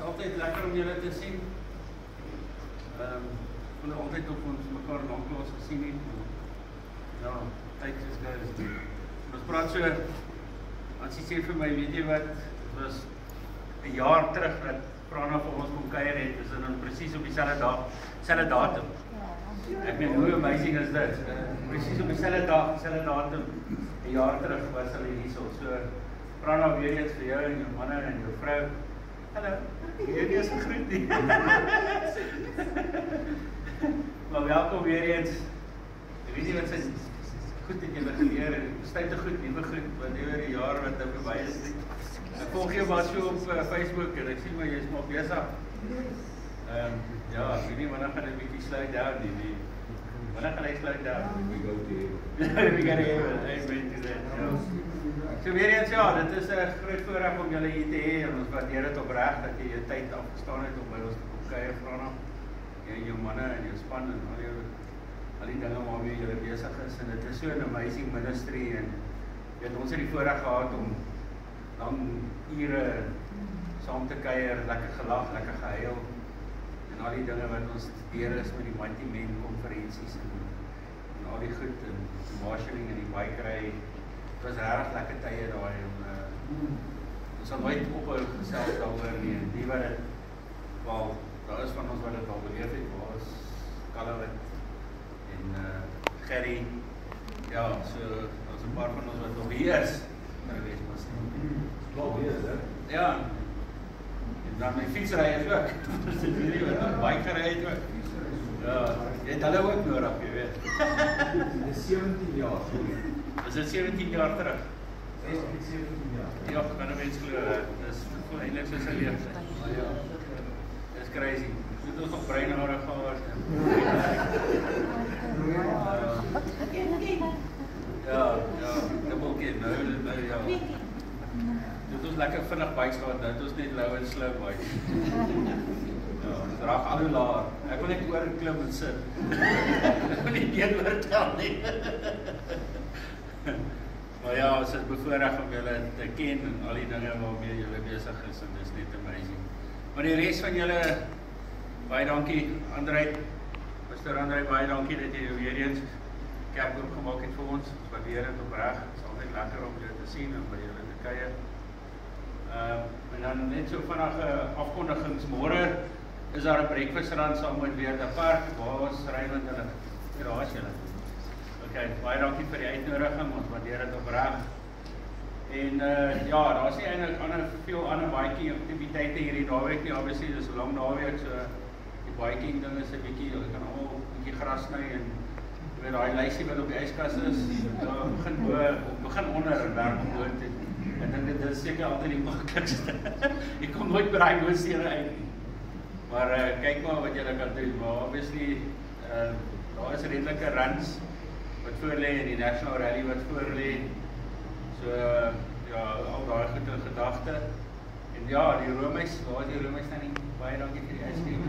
altyd lekker om julle te sien. Vond altyd op ons mekaar lanklaas gesien het. Ja, tyd is guys. Ons praat so, as jy sê vir my, weet jy wat, het was 'n jaar terug dat Prana vir ons kom kuier het, is dan presies op dieselfde dag, dieselfde datum. Ek meen, hoe amazing is dit? Presies op dieselfde dag, dieselfde datum, 'n jaar terug was hulle hierso. So, Prana weer eens vir jou en jou manne en jou vrou. Hallo, jy is gegroet nie. Maar welkom weer eens. Ek weet nie wat sy goed het julle geleer en besluite goed, nuwe goed, wat oor die jaar wat nou verby is. Ek volg jou maar so op Facebook en ek sien maar jy is maar besig. Ja, ek weet nie wanneer gaan ek 'n bietjie slow down nie. Wanneer gaan ek slow down? We go to heaven. We go to heaven. Amen to that. Ja. So weer eens ja, dit is 'n groot voorreg om julle hier te hê en ons waardeer dit opreg dat jy jou tyd afgestaan het om by ons te kom kuier, Prana. Jy en jou manne en jou span en al die dinge waarmee julle besig is en dit is so 'n amazing ministry en weet ons het die voorreg gehad om lang ure saam te kuier, lekker gelag, lekker gehuil en al die dinge wat ons deur is met die Mighty Men konferensies en al die goed en die marshalling en die bikery. Dit was regtig lekker tye daai om ons sal nooit ophou gesels daaroor nie. Die wat dit wel, daar is van ons wat dit al beleef het, was Kalawit en Gerry. Ja, so ons 'n paar van ons wat nog hier is. Nou weet ons nie. Wel weer, hè? Ja. En dan my fietsry is ook. Dis nie wat baie gery het ook. Ja, jy het hulle ook nodig, jy weet. Dis 17 jaar. Is dit 17 jaar terug? 17 jaar. Ja, kan 'n mens glo. Dis eintlik soos 'n leeftyd. Ja. Dis crazy. Dit is nog breinhare gehad. Ja, dubbelkeer nou ja. Dit was lekker vinnig bikes gehad, dit was net low en slow bikes. Ja, dit raak al hoe laer. Ek wil net oor klim en sit. Ek wil nie meer oortel nie. Maar ja, ons is bevoorreg om julle te ken en al die dinge waarmee julle besig is en dis net amazing. Maar die res van julle, baie dankie, Andrei, Pastor Andrei, baie dankie dat jy weer eens kerk oopgemaak het vir ons. Ons waardeer dit opreg. Dit is altyd lekker om julle te sien en by julle te kuier. En dan net so vinnige afkondigings. Môre is daar 'n breakfast run saam met Weerde Park. Waar is Raymond hulle? Daar is julle. Okay, baie dankie vir die uitnodiging. Ons waardeer dit opreg. En ja, daar's nie eintlik veel ander biking aktiwiteite hierdie naweek nie. Obviously, dis 'n lang naweek, so die biking ding is 'n bietjie, jy kan almal 'n bietjie gras sny en jy weet daai lysie wat op die yskas is, begin onder en werk om bo toe. Ek dink dit is seker altyd die maklikste. Jy kom nooit by daai hoëstere uit nie. Maar kyk maar wat jy kan doen. Maar obviously daar is redelike runs wat voor lê en die National Rally wat voor lê. So ja, al daai goed in gedagte. En ja, die Romeis, waar is die Romeis dan nie? Baie dankie vir die yskriem.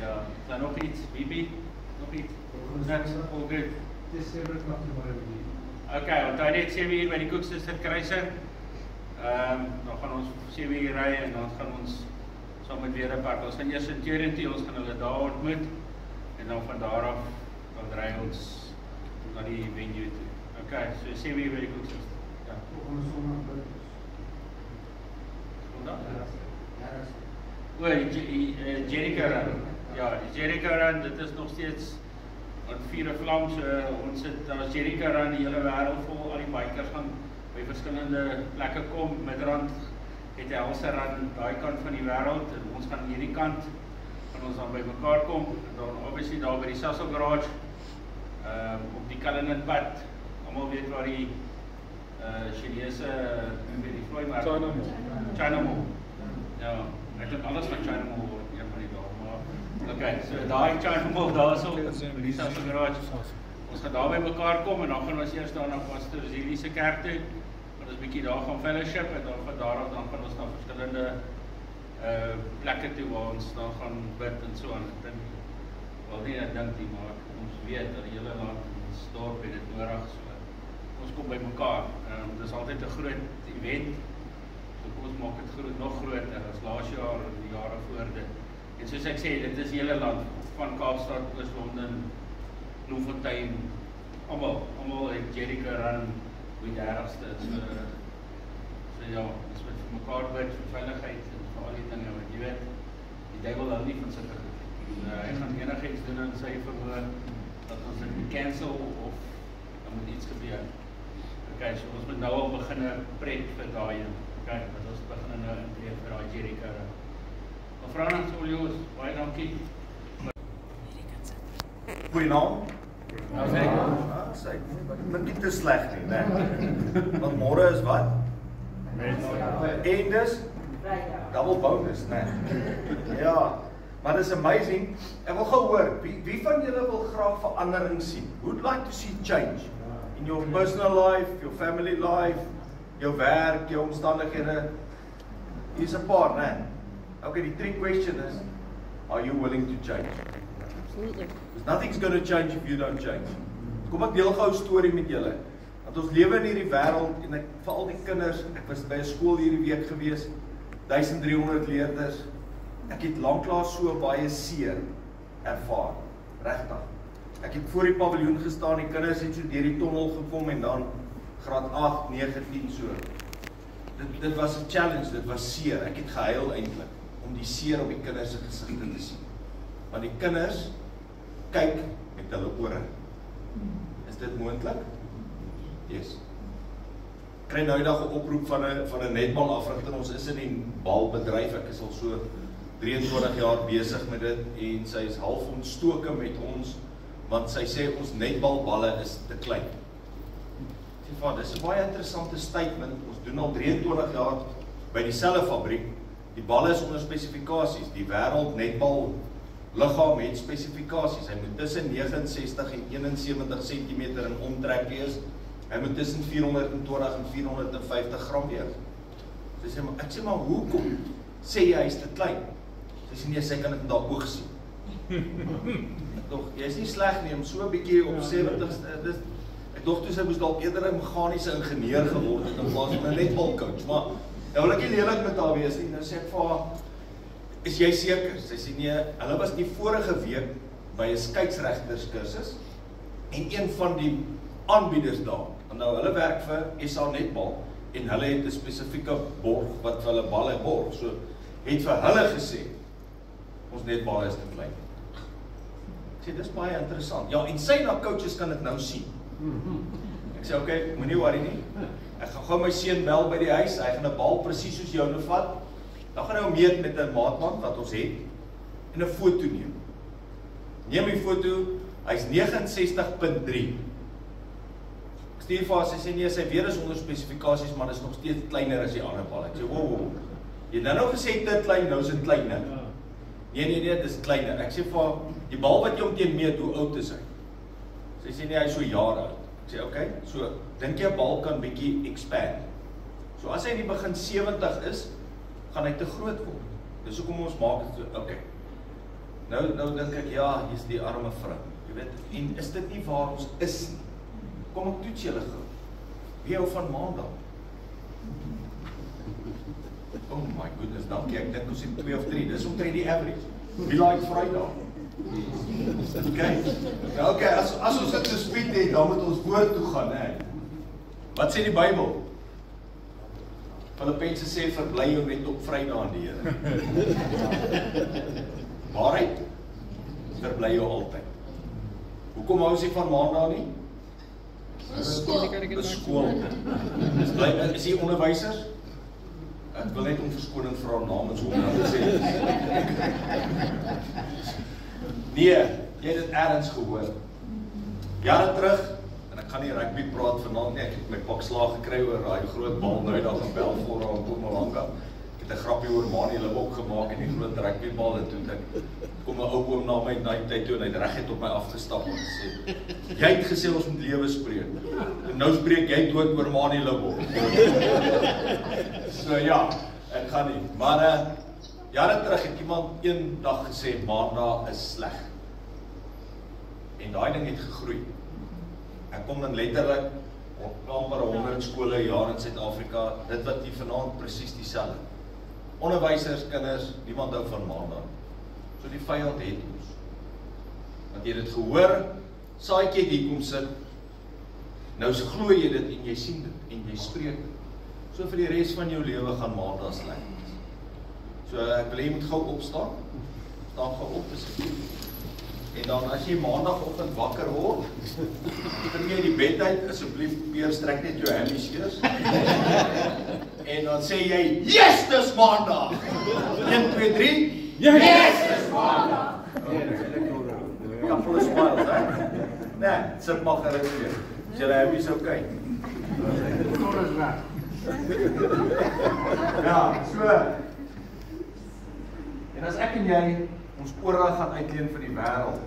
Ja, dan nog iets, Bibi, nog iets. That's all good. Dis seker nog tomorrow nie. Okay, onthou net 7 uur by die Koeksuster kruising. Dan gaan ons 7 uur ry en dan gaan ons saam met Weerde Park. Ons gaan eers in Turentie, ons gaan hulle daar ontmoet en dan van daar af dan ry ons na die venue toe. Okay, so 7 uur by die Koeksuster. Ja. Ons sonderdag by. Sondag? Ja. Jericho Run. Ja, die Jericho Run, dit is nog steeds aan vierde vlam, so ons het as Jericho Run die hele wêreld vol, al die bikers gaan by verskillende plekke kom. Midrand het die Helse Run daai kant van die wêreld en ons gaan hierdie kant van ons dan by mekaar kom. En dan obviously daar by die Sassel Garage op die Cullinan pad. Almal weet waar die Chinese die vloeimark China Mall. Ja, ek dink alles van China Mall word een van die dae, maar okay, so daai China Mall daarso by die Sassel Garage. Ons gaan daar by mekaar kom en dan gaan ons eers daar na Pastor Zili se kerk toe. Ons 'n bietjie daar gaan fellowship en dan van daar af dan gaan ons na verskillende plekke toe waar ons dan gaan bid en so aan. Ek dink wel nie ek dink nie, maar ons weet dat die hele land ons dorp het dit nodig, so ons kom by mekaar. Dis altyd 'n groot event So kom ons maak dit nog groter as laas jaar en die jare voor dit. En soos ek sê, dit is hele land, van Kaapstad, Oos-London, Bloemfontein, almal het Jericho run, hoe die ergste. So ja, ons moet vir mekaar bid, vir veiligheid en vir al die dinge, want jy weet, die duiwel hou nie van sulke goed. Hy gaan enigiets doen in sy verhoor, dat ons dit cancel of dan moet iets gebeur. Okay, so ons moet nou al begin pret vir daai een. Okay, dat ons begin nou intree vir daai Jericho run. Mevrou Nansolioos, baie dankie. Goeienaand. Nou sê ek. Sê, dit nie te sleg nie, né? Want môre is wat? En dis double bonus, né? Ja, maar dis amazing. Ek wil gou hoor, wie van julle wil graag verandering sien? Would like to see change in your personal life, your family life, jou werk, jou omstandighede? Hier's 'n paar, né? Okay, die 3 question is, are you willing to change? Absolutely. Because nothing's going to change if you don't change. Kom ek deel gou 'n storie met julle. Want ons lewe in hierdie wêreld en ek vir al die kinders, ek was by 'n skool hierdie week gewees, 1300 leerders. Ek het lanklaas so baie seer ervaar, regtig. Ek het voor die paviljoen gestaan, die kinders het so deur die tonnel gekom en dan graad 8, 9, 10 so. Dit was 'n challenge, dit was seer. Ek het gehuil eintlik om die seer op die kinders se gesigte te sien. Want die kinders kyk met hulle ore. Is dit moontlik? Yes. Ek kry nou die dag 'n oproep van 'n netbal afrigter. Ons is in die balbedryf. Ek is al so 23 jaar besig met dit en sy is half ontstoke met ons want sy sê ons netbalballe is te klein. Ek sê, "Dis 'n baie interessante statement. Ons doen al 23 jaar by dieselfde fabriek. Die balle is onder spesifikasies. Die wêreld netbal liggaam het spesifikasies. Hy moet tussen 69 en 71 cm in omtrek wees. Hy moet tussen 420 en 450 gram weeg. Ek sê maar hoekom sê jy hy's te klein? Sy sê nee, sy kan dit in daai oog sien. Tog, jy's nie sleg nie om so 'n bietjie op 70 ek dink toe sy moes dalk eerder 'n meganiese ingenieur geword het in plaas van 'n netbalcoach, maar nou wil ek nie lelik met haar wees nie. Nou sê ek vir haar, "Is jy seker?" Sy sê nee, hulle was die vorige week by 'n skeieregterskursus en een van die aanbieders daar, nou hulle werk vir SA Netbal en hulle het 'n spesifieke borg wat vir hulle balle borg. So het vir hulle gesê ons netbal is te klein. Ek sê dis baie interessant. Ja, en sy na coaches kan dit nou sien. Ek sê okay, moenie worry nie. Ek gaan gou my seun bel by die huis. Hy gaan 'n bal presies soos joune vat. Dan gaan hy hom meet met 'n maatband wat ons het en 'n foto neem. Neem die foto, hy's 69.3. Ek stuur vir haar, sy sê nee, sy weet is onder spesifikasies, maar dit is nog steeds kleiner as die ander bal. Ek sê wow. Jy het nou gesê te klein, nou is dit kleiner. Nee, dit is kleiner. Ek sê vir haar, die bal wat jy om teen meet, hoe oud is hy? Sy sê nee, hy is so jare oud. Ek sê okay, so dink jy 'n bal kan bietjie expand. So as hy in die begin 70 is, gaan hy te groot word. Dis hoekom ons maak dit so, okay. Nou dink ek, ja, hier's die arme vrou. Jy weet, en is dit nie waar ons is nie? Kom ek toets julle gou. Wie hou van Maandag? Oh my goodness, dankie. Ek dink ons het 2 of 3. Dis omtrent die average. Wie like Vrydag? Okay, as ons dit gespied het, dan moet ons woord toe gaan, hè. Wat sê die Bybel? Filippense sê verbly jou net op Vrydag in die Here. Waarheid? Verbly jou altyd. Hoekom hou jy van Maandag nie? Beskool. Is jy onderwysers? Ek wil net om verskoning vra namens hom nou sê. Nee, jy het dit ergens gehoor. Jare terug, en ek gaan nie rugby praat vanaand nie, ek het my pak slaag gekry oor daai groot bal nou daar in Belfort aan Mpumalanga. Ek het 'n grappie oor Manie Libok gemaak en die groot rugbybal en toe ek kom 'n ou oom na my tyd toe en hy het reguit op my afgestap en gesê, jy het gesê ons moet lewe spreek. En nou spreek jy dood oor Manie Libok. So ja, ek gaan nie. Maar jare terug het iemand eendag gesê Maandag is sleg. En daai ding het gegroei. Ek kom dan letterlik amper 100 skole per jaar in Suid-Afrika, dit wat die vanaand presies dieselfde. Onderwysers, kinders, niemand hou van Maandag. So die vyand het ons. Want jy het dit gehoor, saadjie het hier kom sit, nou glo jy dit en jy sien dit en jy spreek dit. So vir die res van jou lewe gaan Maandag lyk. So ek wil jy moet gou opstaan. Staan gou op asseblief. En dan as jy maandagoggend wakker word, spring jy die bed uit, asseblief Peer, strek net jou hammies eers. En dan sê jy, yes, dis Maandag! 1, 2, 3, yes, dis Maandag! Couple of smiles, hè? Nee, sit maar gerus weer. Is julle hammies okay? Ja, so. En as ek en jy ons ore gaan uitleen vir die wêreld,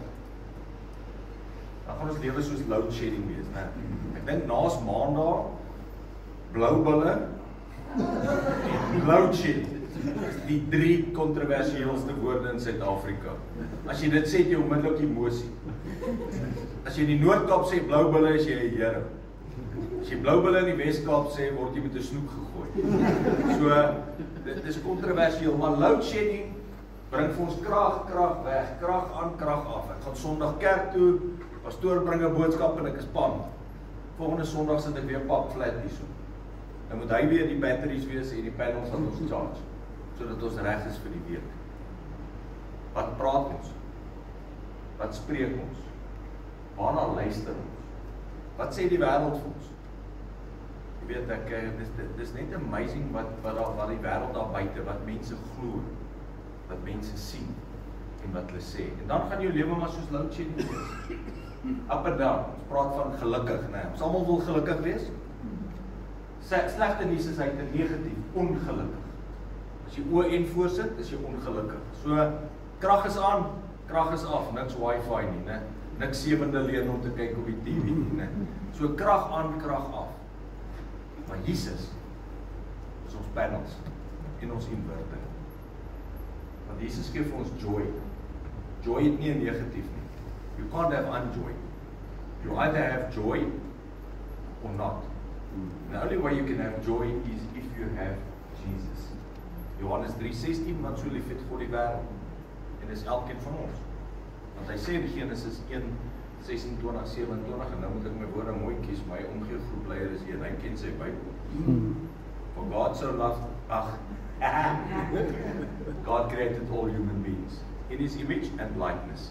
dan gaan ons lewe soos load shedding wees, né? Ek dink naas Maandag, blou bulle en load shedding. Die 3 kontroversieelste woorde in Suid-Afrika. As jy dit sê, het jy onmiddellik emosie. As jy in die Noord-Kaap sê blou bulle, is jy 'n Here. As jy blou bulle in die Wes-Kaap sê, word jy met 'n snoek gegooi. So, dit is kontroversieel, maar load shedding bring vir ons krag weg, krag aan, krag af. Ek gaan Sondag kerk toe, pastoor bring 'n boodskap en ek is pan. Volgende Sondag sit ek weer pap flat hierso. Dan moet hy weer die batteries wees en die panels wat ons charge, sodat ons reg is vir die week. Wat praat ons? Wat spreek ons? Waarna luister ons? Wat sê die wêreld vir ons? Jy weet ek, dis net amazing wat die wêreld daar buite, wat mense glo, wat mense sien en wat hulle sê. En dan gaan jou lewe maar soos load shedding wees. Up and down. Ons praat van gelukkig, né? Ons almal wil gelukkig wees. Slegte nuus is uit 'n negatief, ongelukkig. As jy oë en voorsit, is jy ongelukkig. So krag is aan, krag is af, niks wifi nie, né? Niks 7de leen om te kyk op die TV nie, né? So krag aan, krag af. Maar Jesus is ons panels en ons inverter. Want Jesus gee vir ons joy. Joy het nie 'n negatief nie. You can't have unjoy. You either have joy or not. The only way you can have joy is if you have Jesus. Johannes 3:16, want so lief het God die wêreld. En dis elkeen van ons. Want hy sê in Genesis 1:26, 27, en nou moet ek my woorde mooi kies, my omgegroepleier is hier, hy ken sy Bybel. For God so loved, God created all human beings in His image and likeness.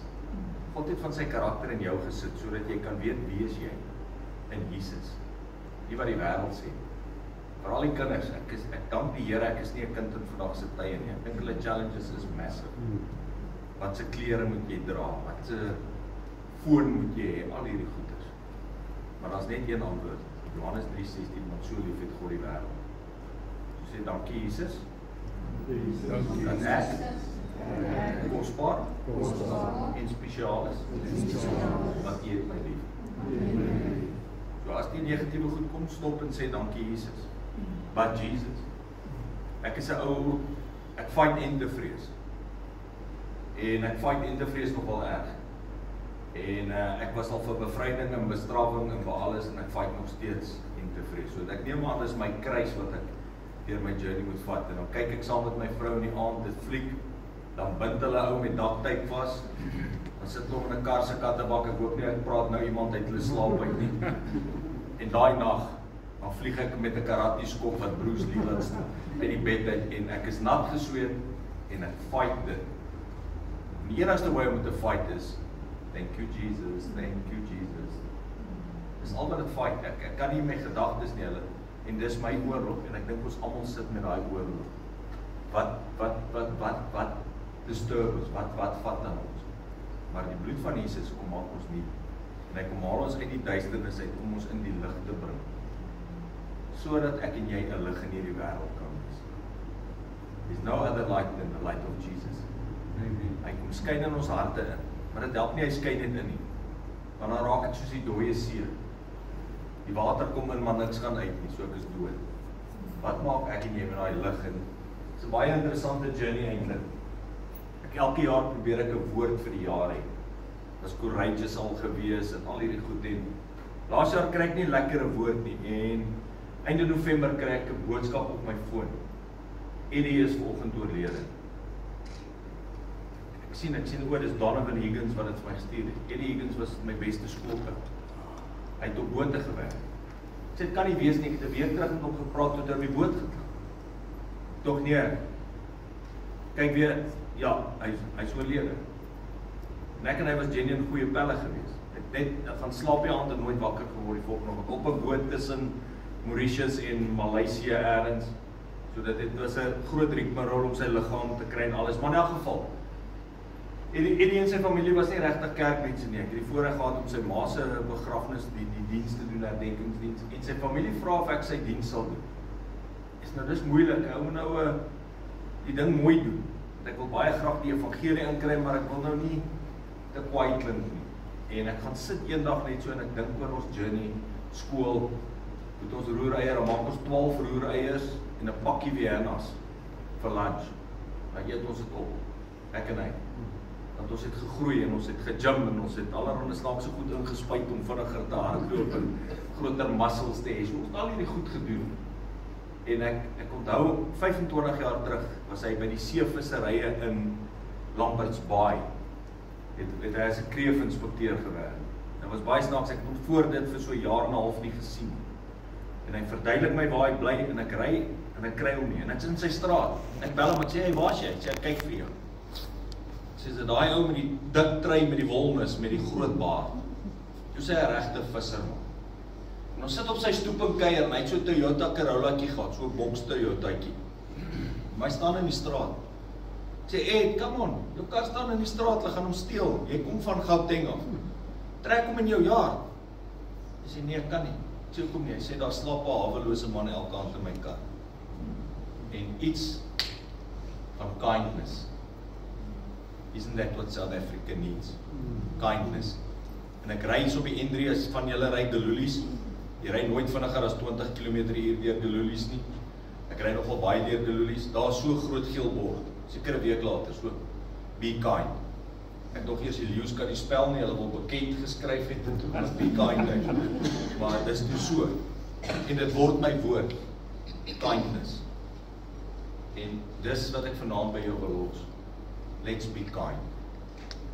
God het van sy karakter in jou gesit, sodat jy kan weet wie is jy in Jesus. Nie wat die wêreld sê. Vir al die kinders, ek dank die Here, ek is nie 'n kind in vandag se tye nie. Ek dink hulle challenges is massive. Wat se klere moet jy dra? Wat se foon moet jy hê? Al hierdie goeders. Maar daar's net een antwoord. Johannes 3:16, want so lief het God die wêreld. So sê dankie Jesus. Dankie. Dan ek kosbaar en spesiaal is. Wat jy het my lief. So as die negatiewe goed kom, stop en sê dankie Jesus. But Jesus. Ek is 'n ou, ek fight entevrees. En ek fight entevrees nogal erg. En ek was al vir bevryding en bestraffing en vir alles en ek fight nog steeds entevrees. So ek neem aan dis my kruis wat ek deur my journey moet vat. En dan kyk ek saam met my vrou in die aand, dit fliek. Dan bind hulle ou met daktyp vas. Dan sit hulle in 'n kar se kattebak. Ek hoop nie ek praat nou iemand uit hulle slaap uit nie. En daai nag, dan vlieg ek met 'n karate skop wat Bruce Lee laat staan uit die bed uit en ek is nat gesweet en ek fight dit. Die enigste way om te fight is thank you Jesus, thank you Jesus. Dis al wat dit fight. Ek kan nie my gedagtes nie hulle en dis my oorlog en ek dink ons almal sit met daai oorlog. Wat disturb ons, wat vat aan ons. Maar die bloed van Jesus kom maak ons nie. En hy kom haal ons uit die duisternis uit om ons in die lig te bring. Sodat ek en jy 'n lig in hierdie wêreld kan wees. There's no other light than the light of Jesus. Hy kom skyn in ons harte in, maar dit help nie hy skyn net in nie. Want dan raak ek soos die dooie see. Die water kom in, maar niks gaan uit nie, so ek is dood. Wat maak ek en jy met daai lig in? Dis 'n baie interessante journey eintlik. Elke jaar probeer ek 'n woord vir die jaar hê. Was courageous al gewees en al hierdie goed en Laas jaar kry ek nie 'n lekkere woord nie en einde November kry ek 'n boodskap op my foon. Eddie is vanoggend oorlede. Ek sien oor, dis Donovan Higgins wat dit vir my gestuur het. Eddie Higgins was my beste skoolkind. Hy het op bote gewerk. Ek sê, dit kan nie wees nie, ek het 'n week terug met hom gepraat tot hy op die boot geklim. Tog nee. Kyk weer, ja, hy's oorlede. En ek en hy was genuine goeie pelle geweest. Ek net van slaap die aand en nooit wakker geword die volgende oggend op 'n boot tussen Mauritius en Maleisië elders. So dit was 'n groot rigmarole om sy liggaam te kry en alles, maar in elk geval. Eddie en sy familie was nie regtig kerkmense nie. Ek het die voorreg gehad om sy ma se begrafnis die diens te doen, herdenkingsdiens. En sy familie vra of ek sy diens sal doen. Dis moeilik. Ek moet nou die ding mooi doen. Ek wil baie graag die evangelie inkry, maar ek wil nou nie te kwaai klink nie. En ek gaan sit eendag net so en ek dink oor ons journey, skool, met ons roereier, dan maak ons 12 roereiers en 'n pakkie Vienna's vir lunch. Dan eet ons dit op, ek en hy. Want ons het gegroei en ons het gegym en ons het allerhande snaakse goed ingespuit om vinniger te hardloop en groter muscles te hê. So ons het al hierdie goed gedoen. En ek onthou 25 jaar terug was hy by die seevisserye in Lambert's Bay. Het hy as 'n kreefinspekteur gewerk. Dit was baie snaaks, ek het hom voor dit vir so 'n jaar en 'n half nie gesien. En hy verduidelik my waar hy bly en ek ry en ek kry hom nie. En ek's in sy straat. En ek bel hom en sê, "Hey, waar's jy?" Hy sê, "Ek kyk vir jou." Sê sy, "Daai ou met die dik trui met die wolnis met die groot baard." Toe sê hy, "Regte visserman." En ons sit op sy stoep en kuier en hy het so 'n Toyota Corollaatjie gehad, so 'n boks Toyotaatjie. Maar hy staan in die straat. Ek sê, "Ed, come on, jou kar staan in die straat, hulle gaan hom steel. Jy kom van Gauteng af. Trek hom in jou jaar." Hy sê, "Nee, ek kan nie." Ek sê, "Hoekom nie?" Hy sê, "Daar slaap 'n hawelose man elke kant in my kar." En iets van kindness. Isn't that what South Africa needs? Kindness. En ek ry so op die N3, as van julle ry Delulies. Jy ry nooit vinniger as 20 km/h deur Delulies nie. Ek ry nogal baie deur Delulies. Daar's so groot geel bord. Seker 'n week later, so be kind. Ek dog eers die leeu's kan die spel nie, hulle wil bekend geskryf het en toe was be kind. Maar dis toe so. En dit word my woord. Kindness. En dis wat ek vanaand by jou wil los. Let's be kind.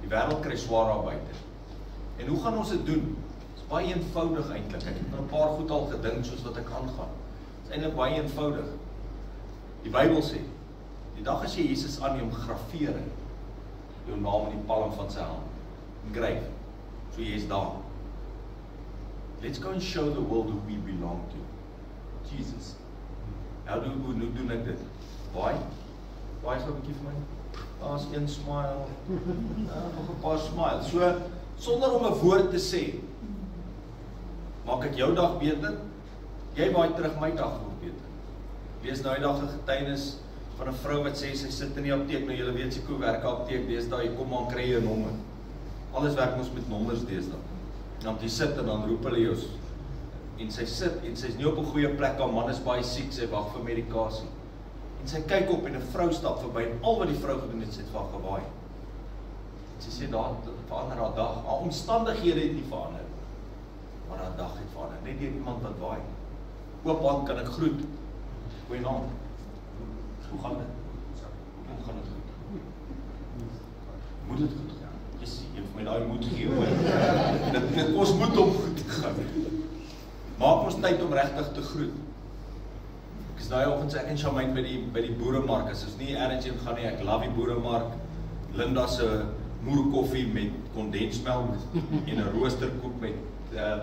Die wêreld kry swaar daar buite. En hoe gaan ons dit doen? Dit is baie eenvoudig eintlik. Ek het nou 'n paar goed al gedink soos wat ek aangaan. Dit is eintlik baie eenvoudig. Die Bybel sê, die dag as jy Jesus aanneem, graveer hy jou naam in die palm van sy hand. Engryf. So jy is daar. Let's go and show the world who we belong to. Jesus. Hoe doen ek dit? Baie so 'n bietjie vir my. Daar's een smile. Nog 'n paar smiles. So sonder om 'n woord te sê, maak ek jou dag beter. Jy waai terug my dag word beter. Lees nou die dag 'n getuienis van 'n vrou wat sê sy sit in die apteek. Nou julle weet seker hoe werk 'n apteek deesdae. Jy kom maar kry jy 'n nommer. Alles werk mos met nommers deesdae. Dan jy sit en dan roep hulle jou. En sy sit en sy's nie op 'n goeie plek. Haar man is baie siek, sy wag vir medikasie. En sy kyk op en 'n vrou stap verby en al wat die vrou gedoen het, sy het vir haar gewaai. En sy sê daar verander haar dag. Haar omstandighede het nie verander. Maar haar dag het verander. Net deur iemand wat waai. Oop hand kan ek groet. Goeienaand. Hoe gaan dit? Hoe gaan dit goed? Moet dit goed gaan? Yes, jy vir my daai moed gee hoor. Dit kos moed om goed te gaan. Maak ons tyd om regtig te groet. Ek is daai oggend ek en Shamaine by die boeremark. As ons nie ergens heen gaan nie, ek love die boeremark. Linda se moerkoffie met kondensmelk en 'n roosterkoek met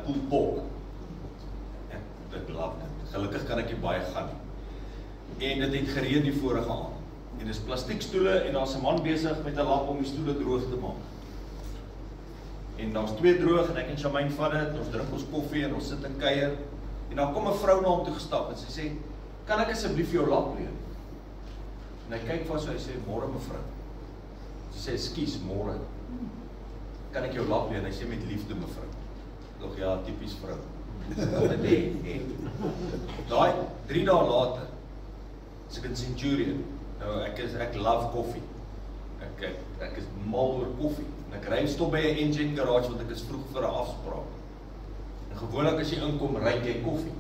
pulled pork. Ek love dit. Gelukkig kan ek nie baie gaan nie. En dit het gereën die vorige aand. En dis plastiekstoele en daar's 'n man besig met 'n lap om die stoele droog te maak. En daar's 2 droog en ek en Shamaine vat dit, ons drink ons koffie en ons sit en kuier. En dan kom 'n vrou na hom toe gestap en sy sê, "Kan ek asseblief jou lap leen?" En hy kyk vir sy, hy sê, "Môre mevrou." Sy sê, "Ekskuus, môre. Kan ek jou lap leen?" Hy sê, "Met liefde mevrou." Tog ja, tipies vrou. Nee. Daai 3 dae later, as ek in Centurion, nou ek love koffie. Ek is mal oor koffie. En ek ry stop by 'n engine garage want ek is vroeg vir 'n afspraak. En gewoonlik as jy inkom, ruik jy koffie.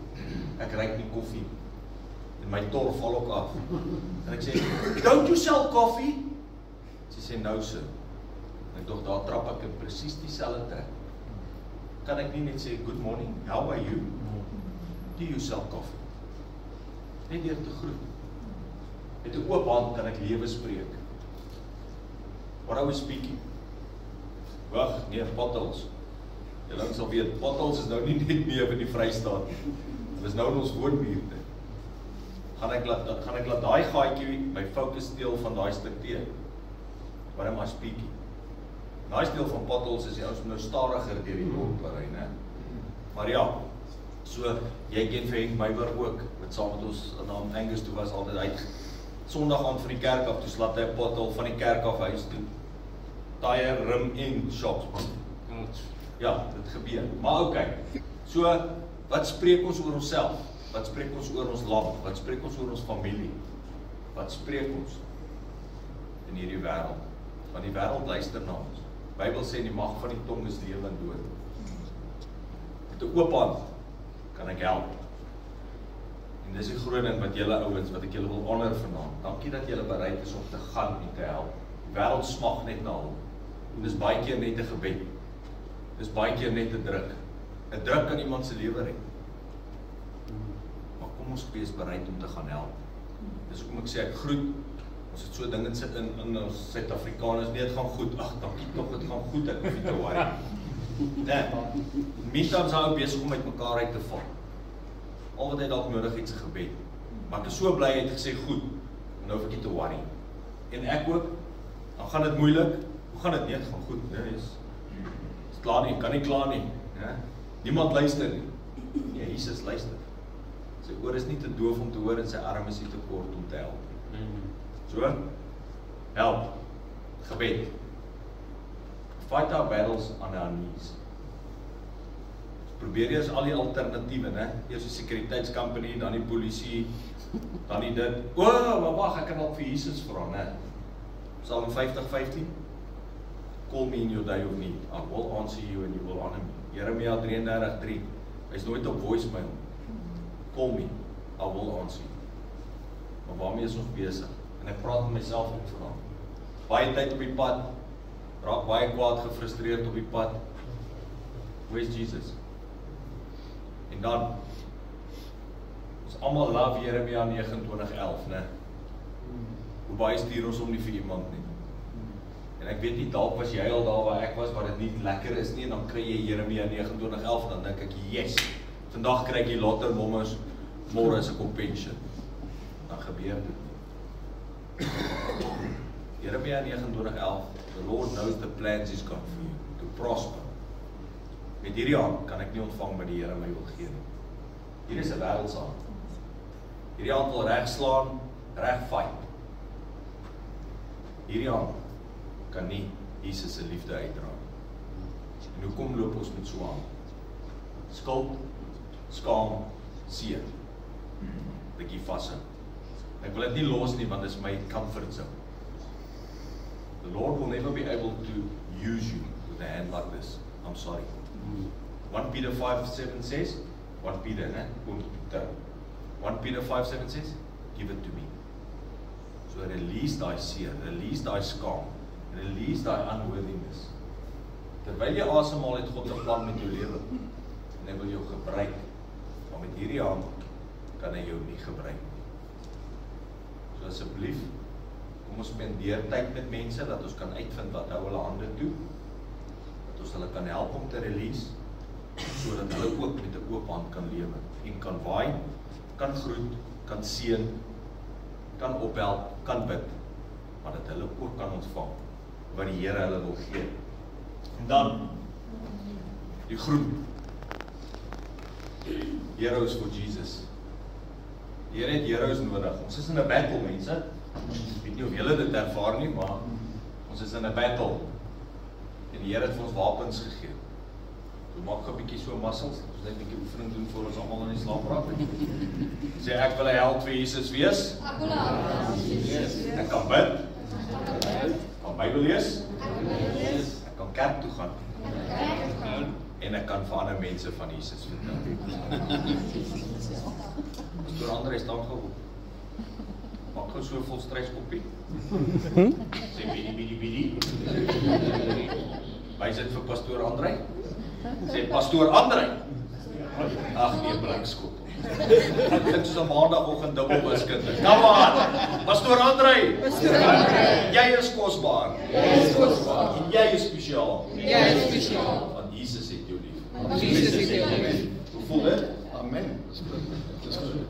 Ek ruik nie koffie. En my tol val ook af. En ek sê, don't you sell coffee? Sy sê, no sir. En ek dog, daar trap ek in presies dieselfde trek. Kan ek nie net sê, good morning, how are you? Do you sell coffee? Net deur te groet. Met 'n oop hand kan ek lewe spreek. What are we speaking? Wag, nee, potholes. Julle sal weet, potholes is nou nie net meer in die Vrystaat nie. Dit is nou in ons woonbuurte. Gaan ek laat daai gaatjie my fokus steel van daai stuk tee? What am I speaking? Daai steel van potholes is die ouens nou stadiger deur die dorp ry, né? Maar ja, so jy ken vir Henk Meiberg ook, wat saam met ons na Angus toe was altyd uit. Sondag aan van die kerk af, toe slaat hy 'n pothole van die kerk af huis toe. Tye, rim en shocks. Ja, dit gebeur. Maar okay. So, wat spreek ons oor onsself? Wat spreek ons oor ons land? Wat spreek ons oor ons familie? Wat spreek ons in hierdie wêreld? Want die wêreld luister na ons. Die Bybel sê die mag van die tong is lewe en dood. Met 'n oop hand kan ek help. En dis die groot ding wat julle ouens, wat ek julle wil honor vanaand. Dankie dat julle bereid is om te gaan en te help. Die wêreld smag net na hulp. En dis baie keer net 'n gebed. Dis baie keer net 'n druk. 'n Druk kan iemand se lewe red. Maar kom ons wees bereid om te gaan help. Dis hoekom ek sê ek groet. Ons het so dinge sit in ons Suid-Afrikaners, nee, dit gaan goed. Ag, dankie tog, dit gaan goed, ek hoef nie te worry. Nee. Meestal is hy besig om met mekaar uit te val. Al wat hy dalk nodig het, is 'n gebed. Maar ek is so bly hy het gesê goed. En nou hoef ek nie te worry. En ek ook, dan gaan dit moeilik. Hoe gaan dit? Nee, dit gaan goed. Nee, is klaar nie, kan nie klaar nie. Ja? Niemand luister nie. Nee, Jesus luister. Sy oor is nie te doof om te hoor en sy arm is nie te kort om te help. So, help. Gebed. Fight our battles on our knees. Probeer eers al die alternatiewe, né? Eers die sekuriteitskompanie, dan die polisie, dan die dit. O, maar wag, ek kan dalk vir Jesus vra, né? Psalm 50:15. Call me in your day of need. I will answer you and you will honor me. Jeremia 33:3. Hy's nooit op voicemail. Call me, I will answer you. Maar waarmee is ons besig? En ek praat met myself ook vanaand. Baie tyd op die pad, raak baie kwaad, gefrustreerd op die pad. Where's Jesus? En dan, ons almal love Jeremia 29:11, né? Hoe baie stuur ons om nie vir iemand nie. En ek weet nie, dalk was jy al daar waar ek was, waar dit nie lekker is nie, en dan kry jy Jeremia 29:11, dan dink ek, yes, vandag kry ek die later mommers, môre is ek op pension. Dan gebeur dit nie. Jeremia 29:11, the Lord knows the plans he's got for you, to prosper. Met hierdie hand kan ek nie ontvang wat die Here my wil gee nie. Hier is 'n wêreldsaak. Hierdie hand wil reg slaan, reg fight. Hierdie hand kan nie Jesus se liefde uitdra. En hoekom loop ons met so aan? Skuld, skaam, seer. Bietjie vashou. Ek wil dit nie los nie, want dit is my comfort zone. The Lord will never be able to use you with a hand like this. I'm sorry. 1 Peter 5:7 says, 1 Peter, né? 1 Peter 5:7 says, give it to me. So release thy seer, release thy skaam, release thy unworthiness. Terwyl jy asemhaal, het God 'n plan met jou lewe. En hy wil jou gebruik. Maar met hierdie hand kan hy jou nie gebruik nie. So asseblief, kom ons spandeer tyd met mense, dat ons kan uitvind wat hou hulle hande toe, dat ons hulle kan help om te release, sodat hulle ook met 'n oop hand kan lewe, en kan waai, kan groet, kan seën, kan ophelp, kan bid, maar dat hulle ook kan ontvang, wat die Here hulle wil gee. En dan, die groet. Heroes for Jesus. Die Here het heroes nodig. Ons is in 'n battle, mense. Ek weet nie of julle dit ervaar nie, maar ons is in 'n battle. En die Here het vir ons wapens gegee. So maak 'n bietjie so muscles, ons net 'n bietjie oefening doen voor ons almal in die slaap raak. Sê ek wil 'n held vir Jesus wees. Ek wil 'n held vir Jesus wees. Ek kan bid. Kan Bybel lees. Ek kan kerk toe gaan. en ek kan vir ander mense van Jesus vertel. Pastoor André staan gou. Maak gou so vol stryskoppie. Sê bidie. Wys dit vir Pastoor André. Sê Pastoor André. Ag nee, blikskop. Ek dink soos 'n maandagoggend dubbel wiskunde. Kom aan. Pastoor André. Jy is kosbaar. En jy is spesiaal. Want Jesus het jou lief. Hoe voel dit? Amen. Dis goed.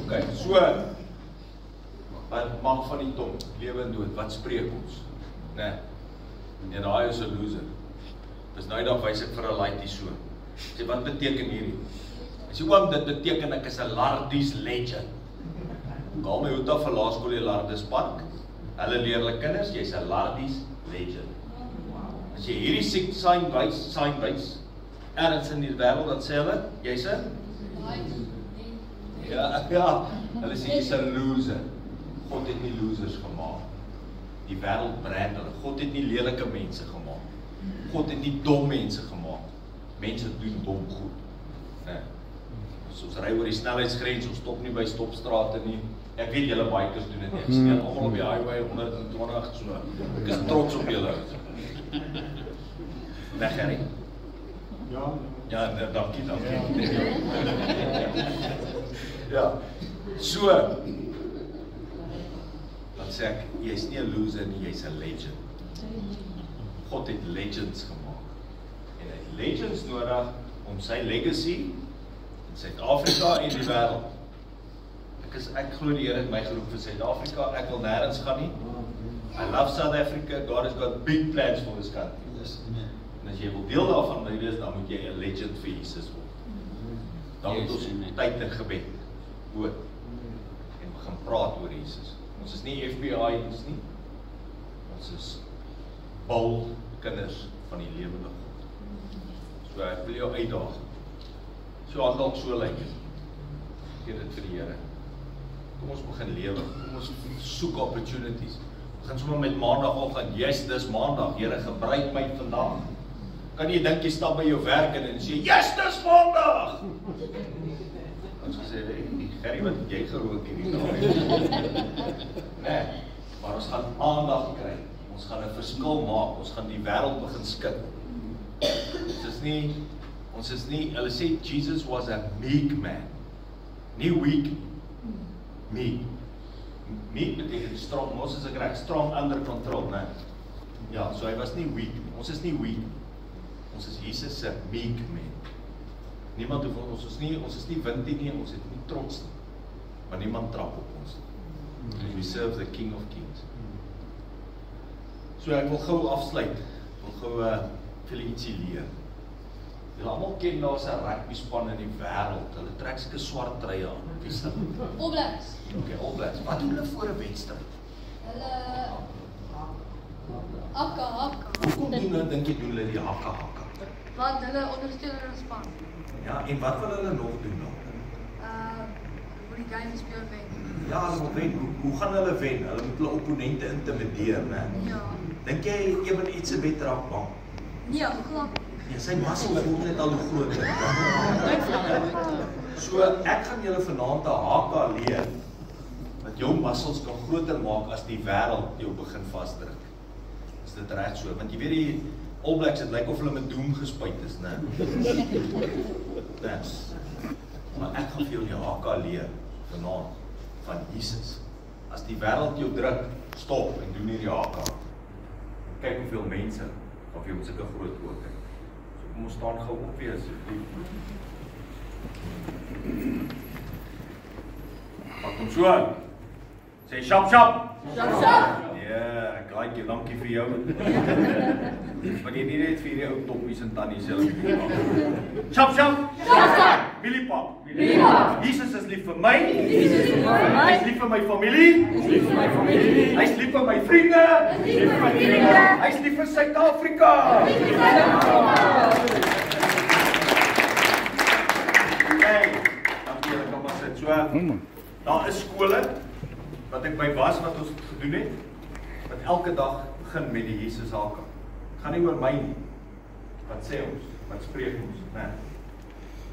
Okay, so wat mag van die tong, lewe en dood, wat spreek ons? Nee. En daai is 'n loser. Dis nou dag wys ek vir 'n laaitjie so. Sê wat beteken hierdie? As jy oom dit beteken ek is 'n Lardies legend. Gaan my hoeta vir laerskool in Lardies Park. Hulle leer hulle kinders, jy's 'n Lardies legend. As jy hierdie sign wys, ergens in die wêreld dan sê hulle, jy's 'n Ja, hulle sê jy's 'n loser. God het nie losers gemaak. Die wêreld brand hulle. God het nie lelike mense gemaak. God het nie dom mense gemaak. Mense doen dom goed. Nee. Ons ry oor die snelheidsgrens, ons stop nie by stopstrate nie. Ek weet julle bikers doen dit nie. Ek sien julle almal op die highway 120 so. Ek is trots op julle. Nee, Gerry. Ja, dankie. Ja. So. Dan sê ek, jy's nie 'n loser nie, jy's 'n legend. God het legends gemaak. En hy het legends nodig om sy legacy in Suid-Afrika en die wêreld. Ek glo die Here het my geroep vir Suid-Afrika. Ek wil nêrens gaan nie. I love South Africa. God has got big plans for this country. En as jy wil deel daarvan wees, dan moet jy 'n legend vir Jesus word. Dan moet ons tyd in gebed hoor en begin praat oor Jesus. Ons is nie FBI nie. Ons is bold kinders van die lewende God. So ek wil jou uitdaag. So as dalk so lyk dit. Gee dit vir die Here. Kom ons begin lewe. Kom ons soek opportunities. Begin sommer met maandagoggend. Yes, dis maandag. Here, gebruik my vandag. Kan jy dink jy stap by jou werk en sê, "Yes, dis maandag." Ons gesê, "Gerry, wat het jy gerook hierdie dag?" Nee, maar ons gaan aandag kry. Ons gaan 'n verskil maak. Ons gaan die wêreld begin skud. Ons is nie, hulle sê Jesus was a meek man. Nie weak, meek. Meek beteken strong, ons is reg, strong under control, né? Ja, so hy was nie weak nie. Ons is nie weak. Ons is Jesus se meek man. Niemand hoef ons is nie wintie nie, ons het nie trots nie. Maar niemand trap op ons nie. We serve the King of Kings. So ek wil gou afsluit. Ek wil gou vir julle ietsie leer. Julle almal ken daar's 'n rugby span in die wêreld. Hulle trek seker swart truie aan. Wie is dit? All Blacks. Okay, All Blacks. Wat doen hulle voor 'n wedstryd? Hulle hakka. Hoekom dink jy doen hulle die hakka? Want hulle ondersteun hulle span. Ja, en wat wil hulle nog doen nou? Hoe die game speel wen. Ja, hulle wil wen. Hoe gaan hulle wen? Hulle moet hulle opponente intimideer, né? Ja. Dink jy Eben iets se beter raak bang? Nee, glad. Ja, sy muscles word net al hoe groter. So ek gaan julle vanaand 'n haka leer dat jou muscles kan groter maak as die wêreld jou begin vasdruk. Is dit reg so? Want jy weet die All Blacks, het lyk of hulle met doem gespuit is, né? Yes. Maar ek gaan vir jou die haka leer vanaand van Jesus. As die wêreld jou druk, stop en doen hierdie haka. Kyk hoeveel mense of jy met sulke groot oë kyk. So kom ons staan gou op weer asseblief. Wat kom so aan? Sê shop. Ja, ek like jy, dankie vir jou. Maar jy nie net vir die ou toppies en tannies self. Shop. Mieliepap. Jesus is lief vir my. Hy is lief vir my familie. Hy is lief vir my vriende. Hy is lief vir Suid-Afrika. Hey, dankie julle, kom maar sit. So, daar is skole wat ek by was wat ons gedoen het, wat elke dag begin met die Jesus haka. Gaan nie oor my nie. wat sê ons? Wat spreek ons? Nee.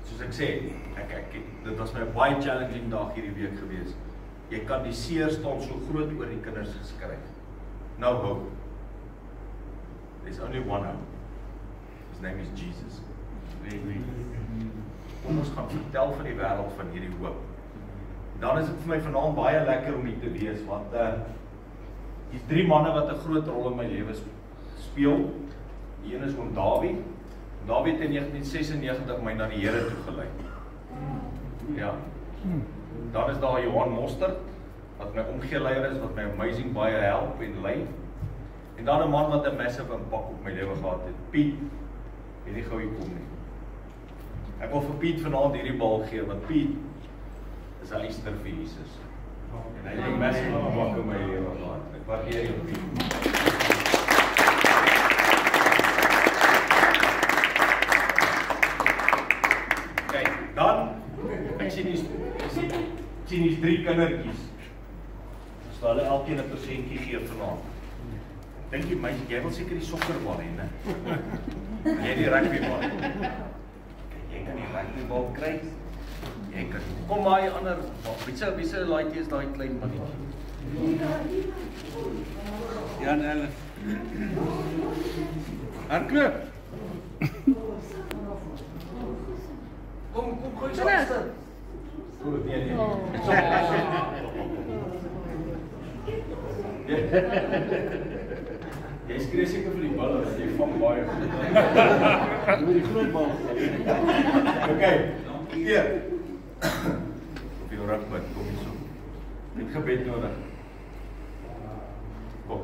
Soos ek sê, dit was my baie challenging dag hierdie week gewees. Jy kan die seer staan so groot oor die kinders geskryf. No hope. There's only one hope. His name is Jesus. Ons gaan vertel vir die wêreld van hierdie hoop. Dan is dit vir my vanaand baie lekker om hier te wees, want hier's 3 manne wat 'n groot rol in my lewe speel. Die een is oom Dawie. Dawie het in 1996 my na die Here toe gelei. Ja. Dan is daar Johan Mostert, wat my omgeleier is, wat my amazing baie help en lei. En dan 'n man wat 'n massive impak op my lewe gehad het, Piet. Weet nie gou hier kom nie. Ek wil vir Piet vanaand hierdie bal gee, want Piet is 'n eister vir Jesus. En hy het 'n massive impak op my lewe gehad. Ek waardeer jou, Piet. Dan, ek sien hier's 3 kindertjies. So hulle elkeen 'n persentjie gee vanaand. Dink jy meisie, jy wil seker die sokkerbal hê, né? Jy die rugbybal. Jy kan die rugbybal kry. Jy kan. Kom maar die ander, wie se laaitjie is daai klein mannetjie? Jan Ellen. Hardloop. Kom gooi so agter. Goed, nee. Jy skree seker vir die bal, want jy vang baie goed. Met die groot bal. Okay. Hier. Op jou rug met, kom hier so. Net gebed nodig. Kom.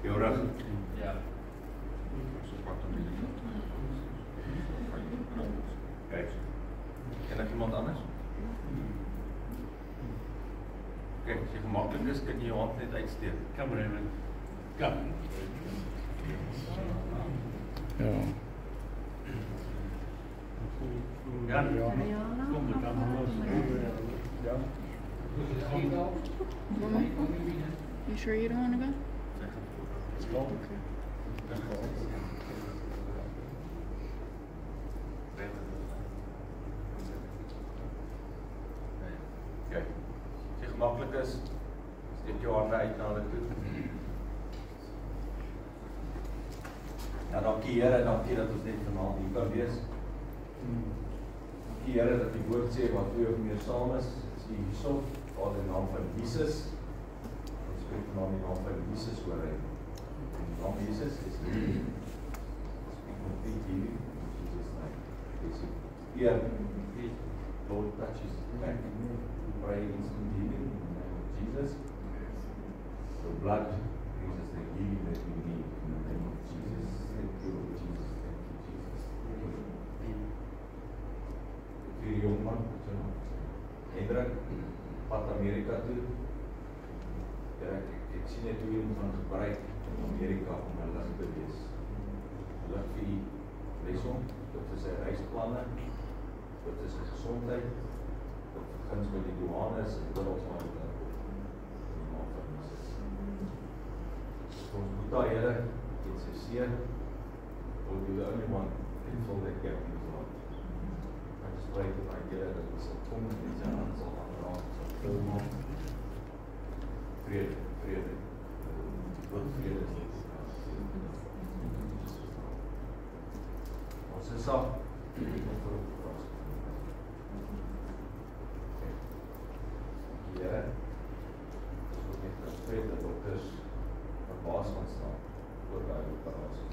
Jou rug. Ja. Kijk. Ken ek iemand anders? Kijk, as jy gemakkelijk is, kan jy jou hand net uitsteek. Kom Raymond. Kom. Ja. Jan? Kom, we gaan maar los. Ja. You sure you don't want to go? Let's go. Kijk, as jy gemakkelijk is, steek jou hande uit na hulle toe. Ja, dankie Here, dankie dat ons net vanaand hier kan wees. Dankie Here dat die woord sê wat 2 of meer saam is hier hierso, Vader in die naam van Jesus. Ons spreek vanaand in die naam van Jesus oor hy. In die naam van Jesus is hier. Speak complete healing in Jesus' name. Here, Lord touches back. Pray instant healing in the name of Jesus. Your blood gives us the healing that we need in the name of Jesus. Thank you, Lord Jesus. Thank you, Jesus. Vir die jongman, Hendrik, pad Amerika toe. Ja, ek sien net hoe jy moet gaan gebruik in Amerika om my lig te wees. Lig vir die lesom, dit is sy reisplanne, dit is sy gesondheid, dit begins met die douanes en dit ons maar in die naam van Jesus. Ons moet daar Here, in sy seën, will be the only one that fill that gap in his life. I just pray that I get it, that we sal kom en sy hand sal aanraak, sal vul maak. Vrede, vrede. Wat vrede is dit? Ons is af, ek wil vir op praat. Here, ons wil net verspreid dat dokters verbaas gaan staan oor die operasie.